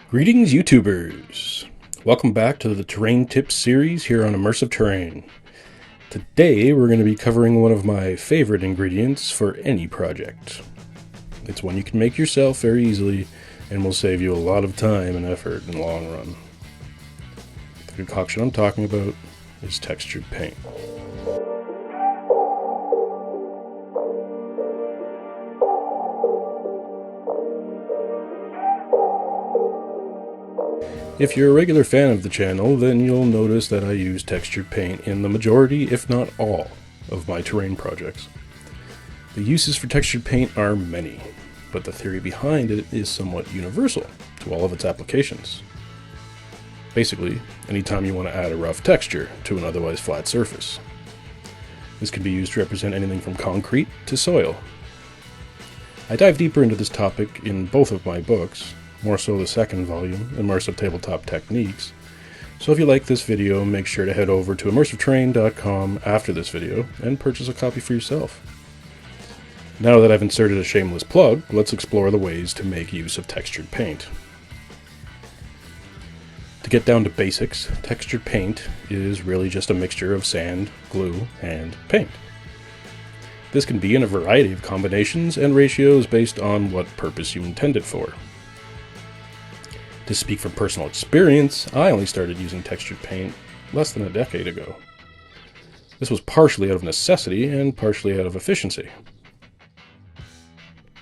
Greetings, YouTubers! Welcome back to the Terrain Tips series here on Immersive Terrain. Today we're going to be covering one of my favorite ingredients for any project. It's one you can make yourself very easily and will save you a lot of time and effort in the long run. The concoction I'm talking about is textured paint. If you're a regular fan of the channel, then you'll notice that I use textured paint in the majority, if not all, of my terrain projects. The uses for textured paint are many, but the theory behind it is somewhat universal to all of its applications. Basically, anytime you want to add a rough texture to an otherwise flat surface. This can be used to represent anything from concrete to soil. I dive deeper into this topic in both of my books, more so the second volume, Immersive Tabletop Techniques. So if you like this video, make sure to head over to immersiveterrain.com after this video and purchase a copy for yourself. Now that I've inserted a shameless plug, let's explore the ways to make use of textured paint. To get down to basics, textured paint is really just a mixture of sand, glue, and paint. This can be in a variety of combinations and ratios based on what purpose you intend it for. To speak from personal experience, I only started using textured paint less than a decade ago. This was partially out of necessity and partially out of efficiency.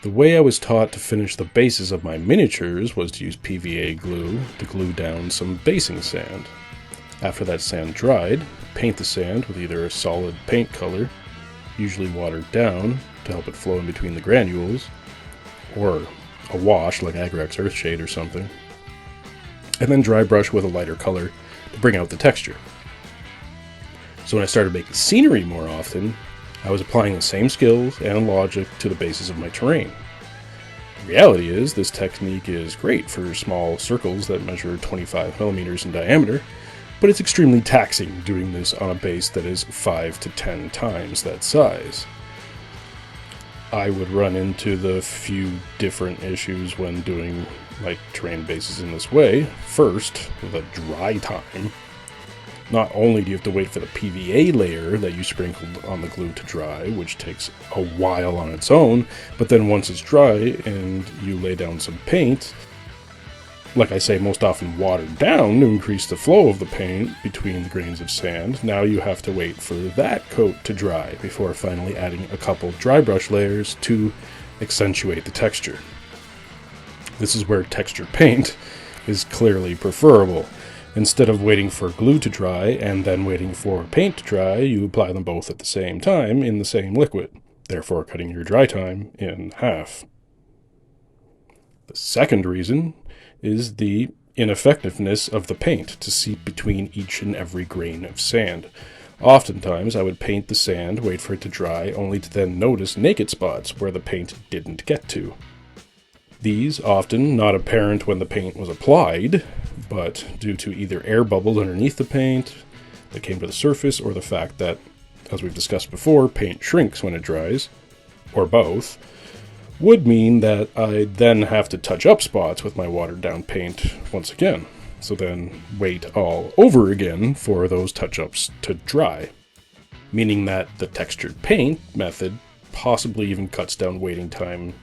The way I was taught to finish the bases of my miniatures was to use PVA glue to glue down some basing sand. After that sand dried, paint the sand with either a solid paint color, usually watered down to help it flow in between the granules, or a wash like Agrax Earthshade or something, and then dry brush with a lighter color to bring out the texture. So when I started making scenery more often, I was applying the same skills and logic to the bases of my terrain. The reality is, this technique is great for small circles that measure 25 millimeters in diameter, but it's extremely taxing doing this on a base that is 5 to 10 times that size. I would run into the few different issues when doing my terrain bases in this way. First, the dry time. Not only do you have to wait for the PVA layer that you sprinkled on the glue to dry, which takes a while on its own, but then once it's dry and you lay down some paint, like I say, most often watered down to increase the flow of the paint between the grains of sand, now you have to wait for that coat to dry before finally adding a couple dry brush layers to accentuate the texture. This is where textured paint is clearly preferable. Instead of waiting for glue to dry and then waiting for paint to dry, you apply them both at the same time in the same liquid, therefore cutting your dry time in half. The second reason is the ineffectiveness of the paint to seep between each and every grain of sand. Oftentimes I would paint the sand, wait for it to dry, only to then notice naked spots where the paint didn't get to. These often not apparent when the paint was applied, but due to either air bubbles underneath the paint that came to the surface, or the fact that, as we've discussed before, paint shrinks when it dries, or both, would mean that I'd then have to touch up spots with my watered down paint once again. So then wait all over again for those touch-ups to dry. Meaning that the textured paint method possibly even cuts down waiting time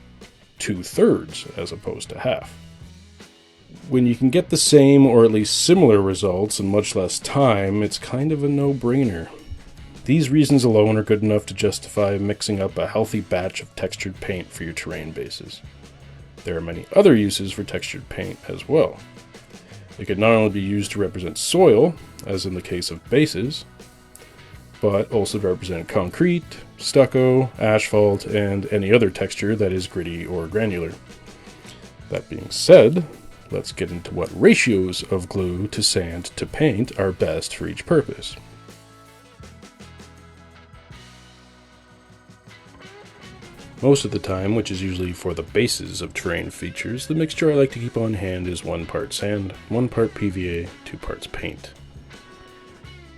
2/3 as opposed to half. When you can get the same or at least similar results in much less time, it's kind of a no-brainer. These reasons alone are good enough to justify mixing up a healthy batch of textured paint for your terrain bases. There are many other uses for textured paint as well. It could not only be used to represent soil, as in the case of bases, but also to represent concrete, stucco, asphalt, and any other texture that is gritty or granular. That being said, let's get into what ratios of glue to sand to paint are best for each purpose. Most of the time, which is usually for the bases of terrain features, the mixture I like to keep on hand is 1 part sand, 1 part PVA, 2 parts paint.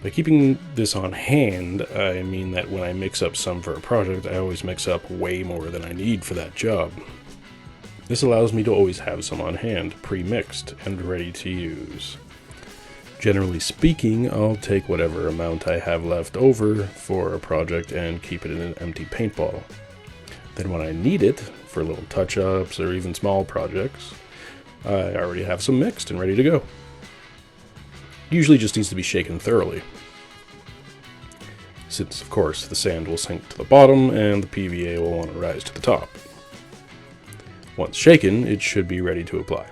By keeping this on hand, I mean that when I mix up some for a project, I always mix up way more than I need for that job. This allows me to always have some on hand, pre-mixed and ready to use. Generally speaking, I'll take whatever amount I have left over for a project and keep it in an empty paint bottle. Then when I need it, for little touch-ups or even small projects, I already have some mixed and ready to go. Usually just needs to be shaken thoroughly, since of course the sand will sink to the bottom and the PVA will want to rise to the top. Once shaken, it should be ready to apply.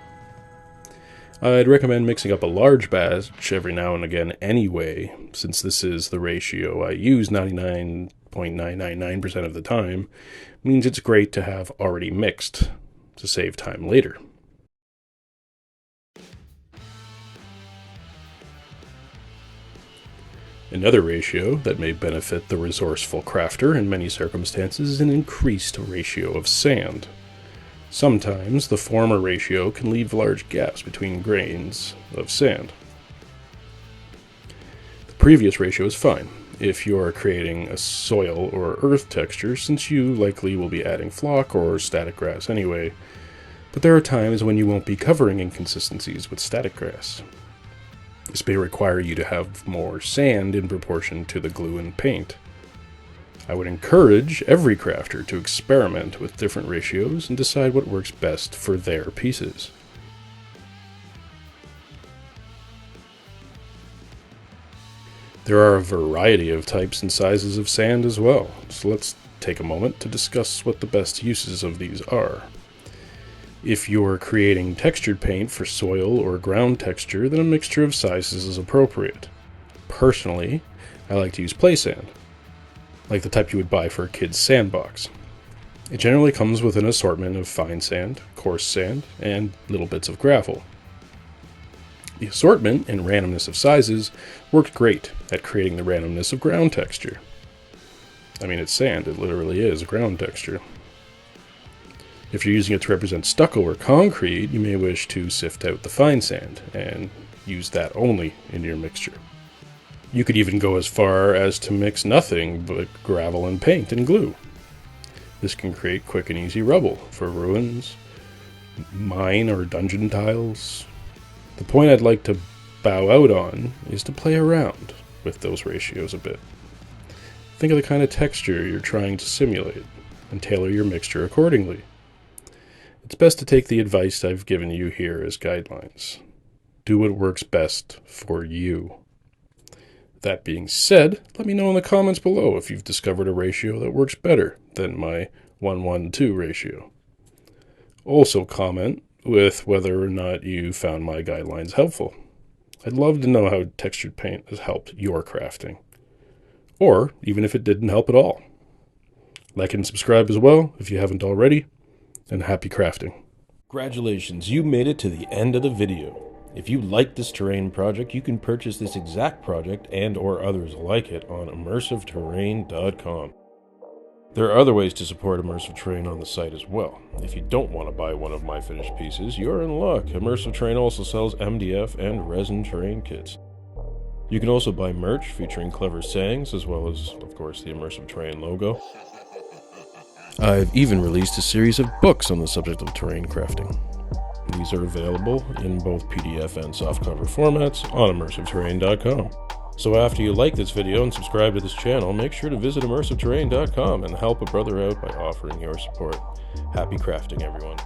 I'd recommend mixing up a large batch every now and again anyway, since this is the ratio I use 99.999% of the time, means it's great to have already mixed to save time later. Another ratio that may benefit the resourceful crafter in many circumstances is an increased ratio of sand. Sometimes the former ratio can leave large gaps between grains of sand. The previous ratio is fine if you are creating a soil or earth texture, since you likely will be adding flock or static grass anyway, but there are times when you won't be covering inconsistencies with static grass. This may require you to have more sand in proportion to the glue and paint. I would encourage every crafter to experiment with different ratios and decide what works best for their pieces. There are a variety of types and sizes of sand as well, so let's take a moment to discuss what the best uses of these are. If you're creating textured paint for soil or ground texture, then a mixture of sizes is appropriate. Personally, I like to use play sand, like the type you would buy for a kid's sandbox. It generally comes with an assortment of fine sand, coarse sand, and little bits of gravel. The assortment and randomness of sizes works great at creating the randomness of ground texture. I mean, it's sand, it literally is ground texture. If you're using it to represent stucco or concrete, you may wish to sift out the fine sand and use that only in your mixture. You could even go as far as to mix nothing but gravel and paint and glue. This can create quick and easy rubble for ruins, mine or dungeon tiles. The point I'd like to bow out on is to play around with those ratios a bit. Think of the kind of texture you're trying to simulate and tailor your mixture accordingly. It's best to take the advice I've given you here as guidelines. Do what works best for you. That being said, let me know in the comments below if you've discovered a ratio that works better than my 1:1:2 ratio. Also comment with whether or not you found my guidelines helpful. I'd love to know how textured paint has helped your crafting, or even if it didn't help at all. Like and subscribe as well if you haven't already, and happy crafting. Congratulations, you made it to the end of the video. If you like this terrain project, you can purchase this exact project and or others like it on immersiveterrain.com. There are other ways to support Immersive Terrain on the site as well. If you don't want to buy one of my finished pieces, you're in luck. Immersive Terrain also sells MDF and resin terrain kits. You can also buy merch featuring clever sayings, as well as, of course, the Immersive Terrain logo. I've even released a series of books on the subject of terrain crafting. These are available in both PDF and softcover formats on immersiveterrain.com. So after you like this video and subscribe to this channel, make sure to visit immersiveterrain.com and help a brother out by offering your support. Happy crafting, everyone.